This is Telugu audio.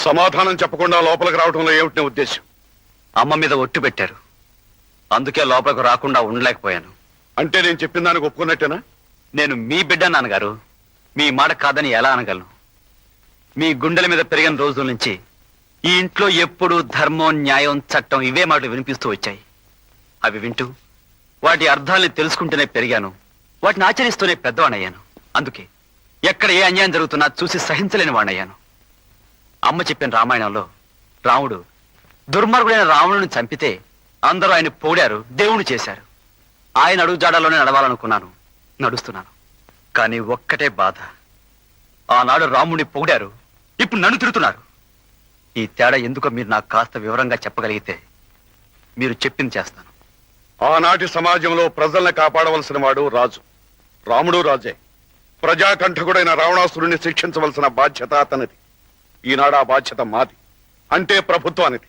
సమాధానం చెప్పకుండా లోపలికి రావడంలో ఏమిటి ఉద్దేశం? అమ్మ మీద ఒట్టు పెట్టారు, అందుకే లోపలికి రాకుండా ఉండలేకపోయాను. అంటే నేను చెప్పిన దానికి ఒప్పుకున్నట్టేనా? నేను మీ బిడ్డ నాన్నగారు, మీ మాట కాదని ఎలా అనగలను? మీ గుండెల మీద పెరిగిన రోజుల నుంచి ఈ ఇంట్లో ఎప్పుడు ధర్మం, న్యాయం, చట్టం ఇవే మాటలు వినిపిస్తూ వచ్చాయి. అవి వింటూ వాటి అర్థాలని తెలుసుకుంటూనే పెరిగాను, వాటిని ఆచరిస్తూనే పెద్దవాణయ్యాను. అందుకే ఎక్కడ ఏ అన్యాయం జరుగుతున్నా చూసి సహించలేని వాణయ్యాను. అమ్మ చెప్పిన రామాయణంలో రాముడు దుర్మార్గుడైన రావణుని చంపితే అందరూ ఆయన పొగిడారు, దేవుణ్ణి చేశారు. ఆయన అడుగుజాడలోనే నడవాలనుకున్నాను, నడుస్తున్నాను. కానీ ఒక్కటే బాధ, ఆనాడు రాముడిని పొగిడారు, ఇప్పుడు నన్ను తిడుతున్నారు. ఈ తేడా ఎందుకో మీరు నాకు కాస్త వివరంగా చెప్పగలిగితే మీరు చెప్పింది చేస్తాను. ఆనాటి సమాజంలో ప్రజల్ని కాపాడవలసిన వాడు రాజు, రాముడు రాజే. ప్రజాకంఠకుడైన రావణాసురుణ్ణి శిక్షించవలసిన బాధ్యత అతనిది. ఈనాడు ఆ బాధ్యత మాది, అంటే ప్రభుత్వానిది.